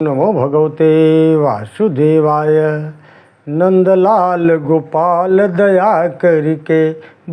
नमो भगवते वासुदेवाय। नंदलाल गोपाल दया करके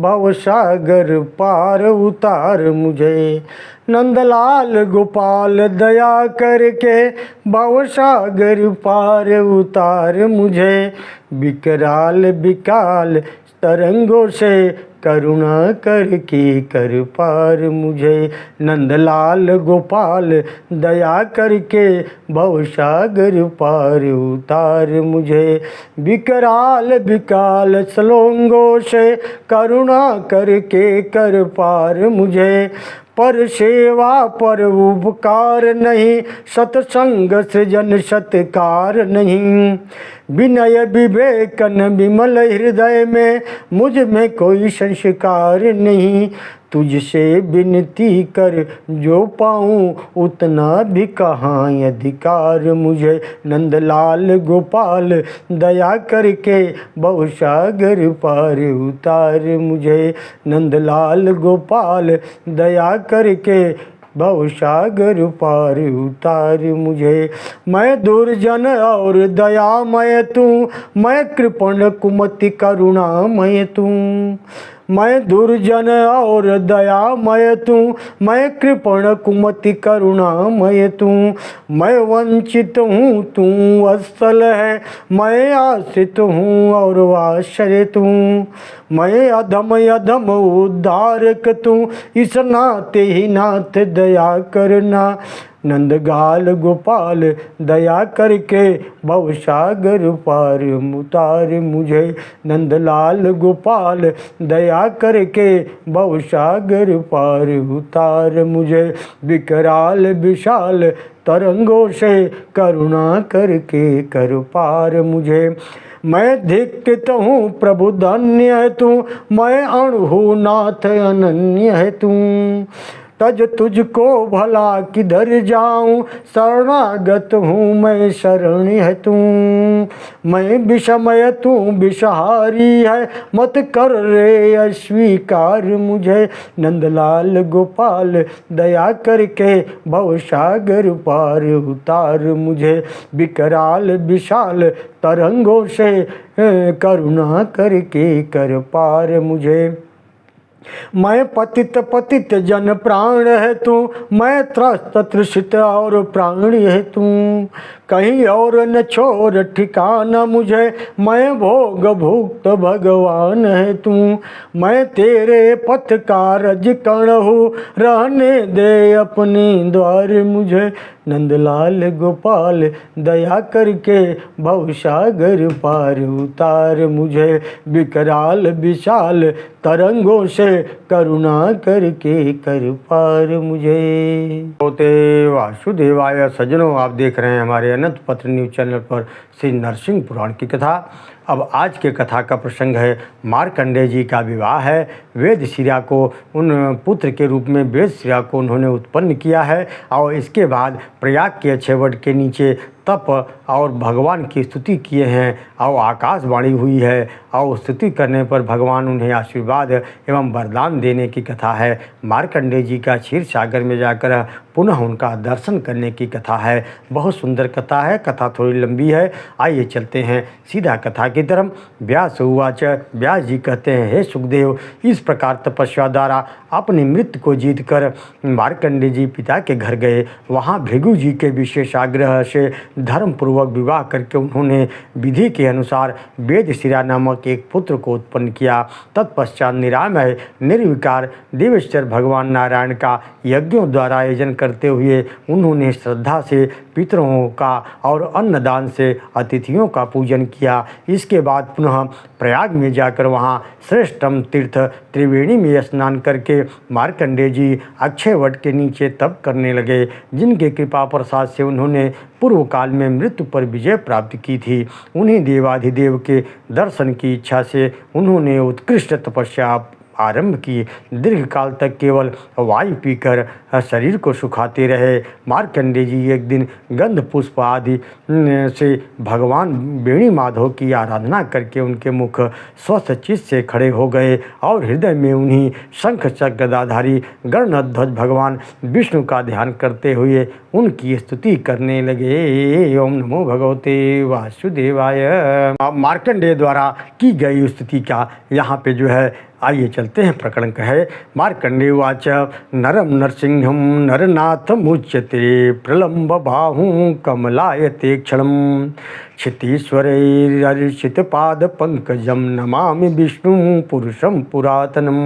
भवसागर पार उतार मुझे। नंदलाल गोपाल दया करके भवसागर पार उतार मुझे। विकराल विकाल तरंगों से करुणा करके कर पार मुझे। नंदलाल गोपाल दया करके भवसागर पार उतार मुझे। विकराल विकाल सलोंगों से करुणा करके कर पार मुझे। पर सेवा पर उपकार नहीं, सत्संग सृजन सत्कार नहीं। विनय विवेकन विमल हृदय में मुझ में कोई संस्कार नहीं। तुझसे विनती कर जो पाऊँ उतना भी कहाँ अधिकार मुझे। नंदलाल गोपाल दया करके भवसागर पार उतार मुझे। नंदलाल गोपाल दया करके भवसागर पार उतार मुझे। मैं दुर्जन और दयामय तू, मैं कृपण कुमति करुणामय तू। मैं दुर्जन और दयामय तू, मैं कृपण कुमति करुणामय तू। मैं वंचित हूँ तू वत्सल है, मैं आश्रित हूँ और आश्रय तू। मैं अधम अधम उद्धारक तू, इस नाते ही नाथ दया करना। नंदलाल गोपाल दया करके भवसागर पार उतार मुझे। नंदलाल गोपाल दया करके भवसागर पार उतार मुझे। विकराल विशाल तरंगों से करुणा करके कर पार मुझे। मैं धिक्कित हूँ प्रभु धन्य है तू, मैं अणु हूँ नाथ अनन्य है तू। तज तुझको भला किधर जाऊँ, शरणागत हूँ मैं शरण है तू। मैं विषमय तू विषहारी है, मत कर रे अस्वीकार मुझे। नंदलाल गोपाल दया करके भवसागर पार उतार मुझे। विकराल विशाल तरंगों से करुणा करके कर पार मुझे। मैं पतित जन प्राण है तू, मैं त्रस्त तृषित और प्राणी है तू। कहीं और न छोड़ ठिकाना मुझे, मैं भोग भुक्त भगवान है तू। मैं तेरे पथ का रज कण हूँ, रहने दे अपने द्वार मुझे। नंदलाल गोपाल दया करके भवसागर पार उतार मुझे। विकराल विशाल तरंगों से करुणा करके कर पार मुझे। होते वासुदेवाय। सज्जनों, आप देख रहे हैं हमारे अनंत पत्र न्यूज चैनल पर श्री नरसिंह पुराण की कथा। अब आज के कथा का प्रसंग है मार्कंडेय जी का विवाह है। वेद शिरा को उन पुत्र के रूप में वेद शिरा को उन्होंने उत्पन्न किया है और इसके बाद प्रयाग के अक्षय वट के नीचे तप और भगवान की स्तुति किए हैं और आकाशवाणी हुई है और स्तुति करने पर भगवान उन्हें आशीर्वाद एवं वरदान देने की कथा है। मार्कंडेय जी का क्षीर सागर में जाकर पुनः उनका दर्शन करने की कथा है। बहुत सुंदर कथा है। कथा थोड़ी लंबी है, आइए चलते हैं सीधा कथा की तरफ। व्यास उवाच। व्यास जी कहते हैं, हे सुखदेव, इस प्रकार तपस्या द्वारा अपनी मृत्यु को जीत कर मार्कंडेय जी पिता के घर गए। वहाँ भृगु जी के विशेष आग्रह से धर्मपूर्वक विवाह करके उन्होंने विधि के अनुसार वेद शिरा नामक एक पुत्र को उत्पन्न किया। तत्पश्चात निरामय निर्विकार देवेश्वर भगवान नारायण का यज्ञों द्वारा आयोजन करते हुए उन्होंने श्रद्धा से पितरों का और अन्नदान से अतिथियों का पूजन किया। इसके बाद पुनः प्रयाग में जाकर वहाँ श्रेष्ठतम तीर्थ त्रिवेणी में स्नान करके मार्कंडेय जी अक्षय वट के नीचे तप करने लगे, जिनके कृपा प्रसाद से उन्होंने पूर्व काल में मृत्यु पर विजय प्राप्त की थी। उन्हीं देवाधिदेव के दर्शन की इच्छा से उन्होंने उत्कृष्ट तपस्या आरंभ किए। दीर्घ काल तक केवल वायु पीकर शरीर को सुखाते रहे। मार्कंडेय जी एक दिन गंध पुष्प आदि से भगवान वेणी माधव की आराधना करके उनके मुख स्वस्थ चित्त से खड़े हो गए और हृदय में उन्हीं शंख चक्र गदाधारी गणध्वज भगवान विष्णु का ध्यान करते हुए उनकी स्तुति करने लगे। ओम नमो भगवते वासुदेवाय। मार्कंडेय द्वारा की गई स्तुति का यहाँ पे जो है आइए चलते हैं। प्रकरण है मार्कंडेय उवाच नरम नरसिंहम नरनाथमुच्यते प्रलम्ब बाहुं कमलायते क्षणम् क्षितीश्वरैरर्चितपादपङ्कजं नमामि विष्णुं पुरुषं पुरातनं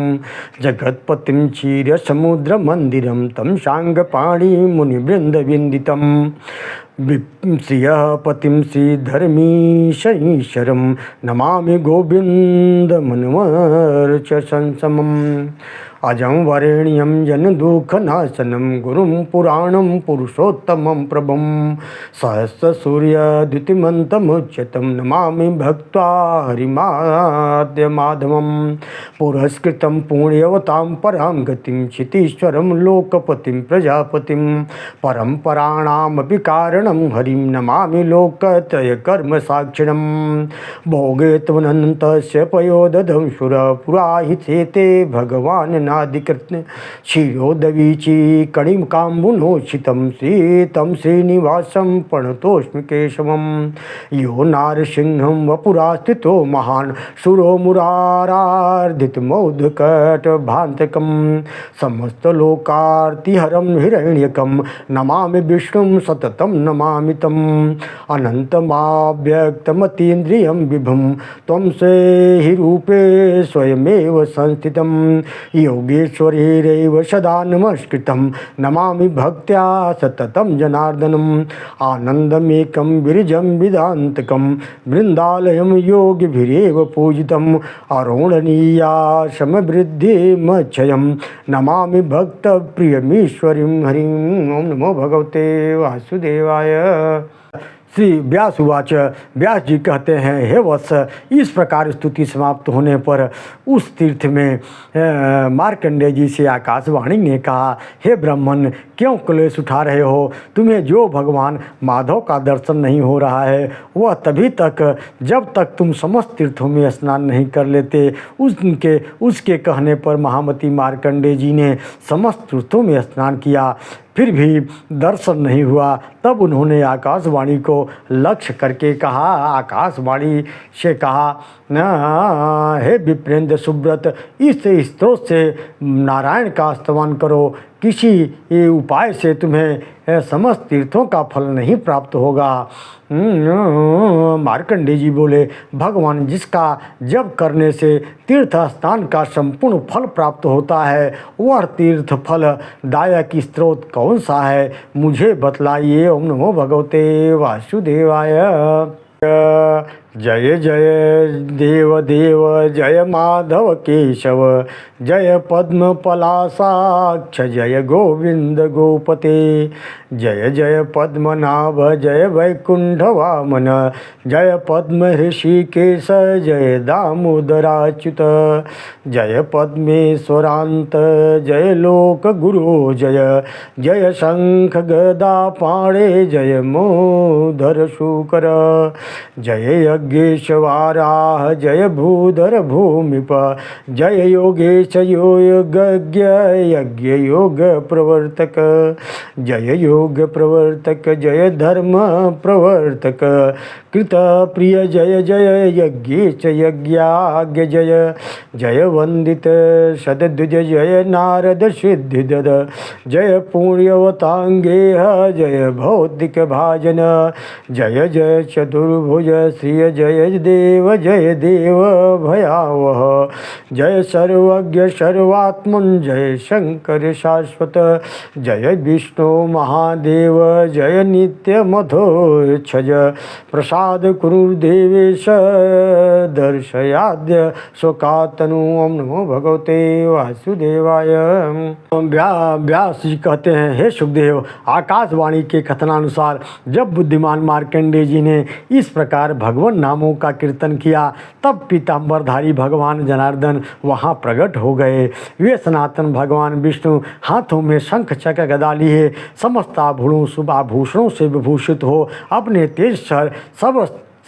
जगत्पतिं क्षीरसमुद्रमन्दिरं तं शाङ्गपाणिमुनिवृन्दविन्दितं श्रियःपतिं श्रीधर्मीशईश्वरं नमामि गोविन्दमन्वर्चसंसमम् अजं वरेण्यं जनदुःखनाशनं गुरुं पुराणं पुरुषोत्तमं प्रभुं सहस्रसूर्यद्युतिमन्तमुच्यतं नमामि भक्त्वा हरिमाद्यमाधवं पुरस्कृतं पुण्यवतां परां गतिं क्षितीश्वरं लोकपतिं प्रजापतिं परम्पराणामपि कारणं हरिं नमामि लोकत्रयकर्मसाक्षिणं भोगे त्वनन्तस्य पयोदधं सुरपुराहिते भगवान् नादिकृत्य क्षीरोदवीची कणिकाम्बुनोषितं शीतं श्रीनिवासं प्रणतोऽस्मि केशवं यो नारसिंहं वपुरास्थितो महान् सुरो मुरारार्धितमौधकटभान्तकं समस्तलोकार्तिहरं हिरण्यकं नमामि विष्णुं सततं नमामि तम् अनन्तमाव्यक्तमतीन्द्रियं विभुं त्वं हि रूपे स्वयमेव संस्थितं योगेश्वरैरेव सदा नमस्कृतं नमामि भक्त्या सततं जनार्दनम् आनन्दमेकं विरजं वेदान्तकं वृन्दालयं योगिभिरेव पूजितम् अरोणनीयाशमवृद्धिमक्षयं नमामि भक्तप्रियमीश्वरीं हरिं। ओम नमो भगवते वासुदेवाय। श्री व्यास उवाच। व्यास जी कहते हैं, हे वत्स, इस प्रकार स्तुति समाप्त होने पर उस तीर्थ में मार्कंडेय जी से आकाशवाणी ने कहा, हे ब्राह्मण, क्यों क्लेश उठा रहे हो? तुम्हें जो भगवान माधव का दर्शन नहीं हो रहा है वह तभी तक जब तक तुम समस्त तीर्थों में स्नान नहीं कर लेते। उसके कहने पर महामती मार्कंडेय जी ने समस्त तीर्थों में स्नान किया, फिर भी दर्शन नहीं हुआ। तब उन्होंने आकाशवाणी को लक्ष्य करके कहा, आकाशवाणी से कहा, हे विप्रेंद्र सुब्रत, इस स्त्रोत से नारायण का स्तवन करो। किसी उपाय से तुम्हें समस्त तीर्थों का फल नहीं प्राप्त होगा। मार्कंडेय जी बोले, भगवान, जिसका जप करने से तीर्थ स्नान का संपूर्ण फल प्राप्त होता है वह तीर्थ फल दायक स्त्रोत कौन सा है, मुझे बतलाइए। ओम नमो भगवते वासुदेवाय। जय जय देव देव जय माधव केशव जय पद्म पलासाक्ष जय गोविंद गोपते जय जय पद्मनाभ जय वैकुंठ वामन जय पद्म ऋषिकेश जय दामोदराच्युत जय पद्मेश्वरांत जय लोक गुरु जय जय शंख गदा पाणे जय मोधर शूकर जय यज्ञेशवाराह जय भूधर भूमिप जय योगेश योगज्ञ यज्ञ योग प्रवर्तक जय योग प्रवर्तक जय धर्म प्रवर्तक कृत प्रिय जय जय यज्ञेश यज्ञाज्ञ जय जय वंदित सद्विज जय नारद सिद्धिदद जय पुण्यवतांगेह जय भौतिक भाजन जय जय चतुर्भुज श्रिय जय देव भयावह जय सर्वज्ञ सर्वात्मन जय शंकर शाश्वत जय विष्णु महादेव जय नित्य मधोक्षज प्रसाद पाद कुरुर्देवेश दर्शयाद्य शोकातनु। ओम नमो भगवते वासुदेवाय। व्यास जी कहते हैं, हे सुखदेव, आकाशवाणी के कथनानुसार जब बुद्धिमान मार्कंडेय जी ने इस प्रकार भगवान नामों का कीर्तन किया, तब पीताम्बरधारी भगवान जनार्दन वहाँ प्रकट हो गए। वे सनातन भगवान विष्णु हाथों में शंख चक्र गदा लिए, समस्त आभूषणों से विभूषित हो अपने तेज सब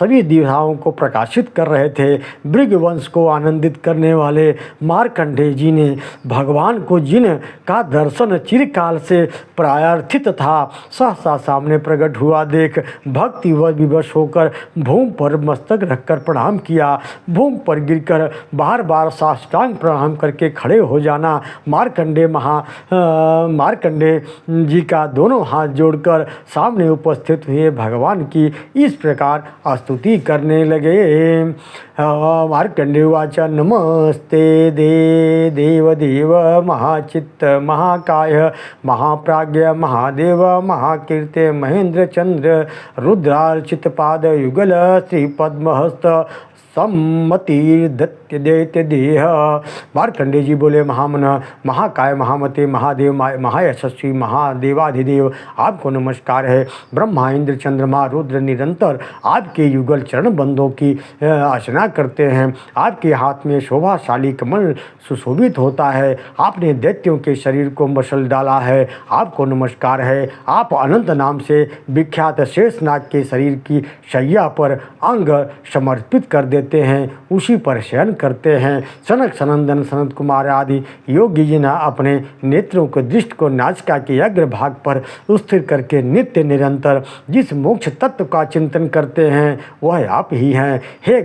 सभी दिशाओं को प्रकाशित कर रहे थे। भृगवंश को आनंदित करने वाले मार्कंडेय जी ने भगवान को, जिन का दर्शन चिरकाल से प्रार्थित था, सहसा सामने प्रकट हुआ देख भक्ति व विवश होकर भूमि पर मस्तक रखकर प्रणाम किया। भूमि पर गिरकर बार बार साष्टांग प्रणाम करके खड़े हो जाना। मार्कंडेय जी का दोनों हाथ जोड़कर सामने उपस्थित हुए भगवान की इस प्रकार स्तुति करने लगे। मार्कंडेय उवाच, नमस्ते देव महाचित्त महाकाय महाप्राज्ञ महादेव महाकीर्ते महेंद्र चंद्र रुद्रार्चित पाद युगल श्री पद्महस्त सम्मति दत्य दैत्य देह। मार्कंडेय जी बोले, महामन महाकाय महामते महादेव महायशस्वी महादेवाधिदेव, आपको नमस्कार है। ब्रह्मा इंद्र चंद्रमा रुद्र निरंतर आपके युगल चरण बंदों की अर्चना करते हैं। आपके हाथ में शोभाशाली कमल सुशोभित होता है। आपने दैत्यों के शरीर को मसल डाला है, आपको नमस्कार है। आप अनंत नाम से विख्यात शेषनाग के शरीर की शैया पर अंग समर्पित कर देते हैं, उसी पर शयन करते हैं। सनक सनंदन सनत कुमार आदि योगी जी अपने नेत्रों को दृष्टि को नासिका के अग्र भाग पर स्थिर करके नित्य निरंतर जिस मोक्ष तत्व का चिंतन करते हैं, वह आप ही हैं। हे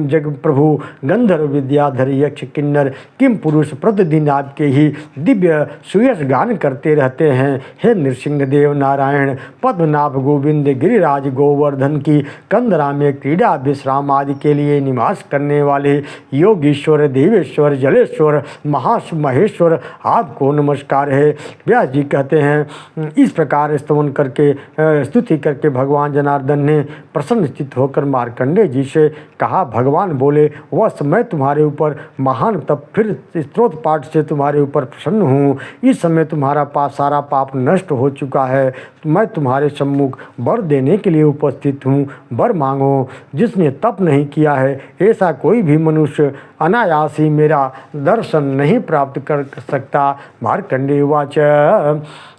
जग प्रभु, गंधर्व विद्याधर यक्ष किन्नर किम पुरुष प्रतिदिन आपके ही दिव्य सुयश गान करते रहते हैं। हे नृसिंहदेव नारायण पद्मनाभ गोविंद गिरिराज गोवर्धन की कंदरा में क्रीड़ा विश्राम आदि के लिए निवास करने वाले योगीश्वर देवेश्वर जलेश्वर महेश्वर, आपको नमस्कार है। व्यास जी कहते हैं, इस प्रकार स्तवन करके स्तुति करके भगवान जनार्दन ने प्रसन्नचित्त होकर मार्कंडेय जी से कहा। भगवान बोले, वह समय तुम्हारे ऊपर महान तप, फिर स्त्रोत पाठ से तुम्हारे ऊपर प्रसन्न हूँ। इस समय तुम्हारा सारा पाप नष्ट हो चुका है। मैं तुम्हारे सम्मुख वर देने के लिए उपस्थित हूँ। वर मांगो। जिसने तप नहीं किया है, ऐसा कोई भी मनुष्य अनायास ही मेरा दर्शन नहीं प्राप्त कर सकता। मार्कंडेय उवाच,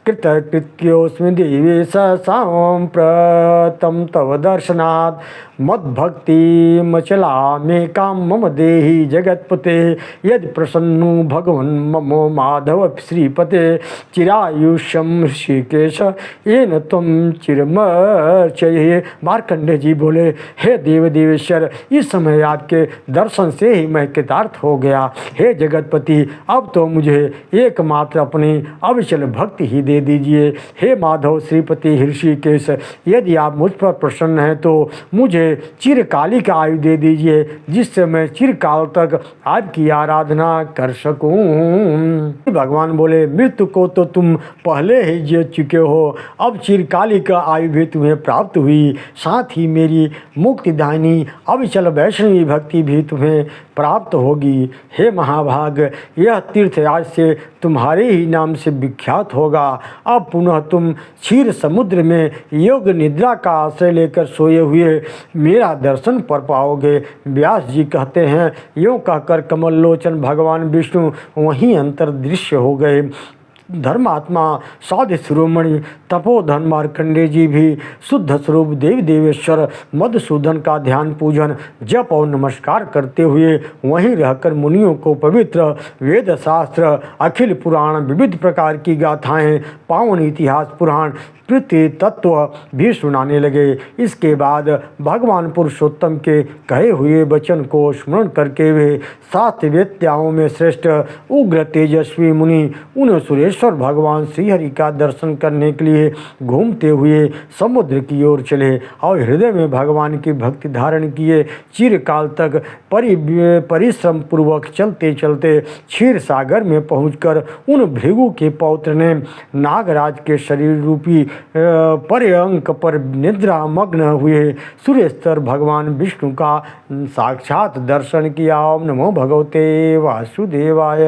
कृतकृत्योऽस्मि देवेश साम्प्रतं तव दर्शनात् मद्भक्तिमचलामेकां मम देहि जगत्पते। यदि प्रसन्नो भगवन् मम माधव श्रीपते चिरायुष्यं ऋषिकेश येन त्वं चिरमर्चये। मार्कंडेय जी बोले, हे देवेश्वर, इस समय आपके दर्शन से ही मैं कृतार्थ हो गया। हे जगतपति, अब तो मुझे एकमात्र अपनी अविचल भक्ति ही दे दीजिए। हे माधव श्रीपति ऋषिकेश, यदि आप मुझ पर प्रसन्न हैं तो मुझे चिरकालिक आयु दे दीजिए, जिससे मैं चिरकाल तक आपकी आराधना कर सकूं। भगवान बोले, मृत्यु को तो तुम पहले ही जीत चुके हो, अब चिरकालिक आयु भी तुम्हें प्राप्त हुई, साथ ही मेरी मुक्तिदायिनी अविचल वैष्णवी भक्ति भी तुम्हें प्राप्त होगी। हे महाभाग, यह तीर्थ आज से तुम्हारे ही नाम से विख्यात होगा। अब पुनः तुम क्षीर समुद्र में योग निद्रा का आश्रय लेकर सोए हुए मेरा दर्शन कर पाओगे। व्यास जी कहते हैं, यूँ कहकर कमल लोचन भगवान विष्णु वहीं अंतर्दृश्य हो गए। धर्मात्मा साध शिरोमणि तपोधन मार्कंडेय जी भी शुद्ध स्वरूप देवी देवेश्वर मधुसूदन का ध्यान पूजन जप और नमस्कार करते हुए वहीं रहकर मुनियों को पवित्र वेद शास्त्र अखिल पुराण विविध प्रकार की गाथाएं पावन इतिहास पुराण पृथ्वी तत्व भी सुनाने लगे। इसके बाद भगवान पुरुषोत्तम के कहे हुए वचन को स्मरण करके वे सात वेत्याओं में श्रेष्ठ उग्र तेजस्वी मुनि उन सुरेश्वर भगवान श्रीहरि का दर्शन करने के लिए हुए घूमते हुए समुद्र की ओर चले और हृदय में भगवान की भक्ति धारण किए। चिरकाल तक परिश्रम पूर्वक चलते चलते क्षीर सागर में पहुंचकर उन भृगु के पौत्र ने नागराज के शरीर रूपी पर्यंक पर निद्रा मग्न हुए सुरेश्वर भगवान विष्णु का साक्षात दर्शन किया। ओम नमो भगवते वासुदेवाय।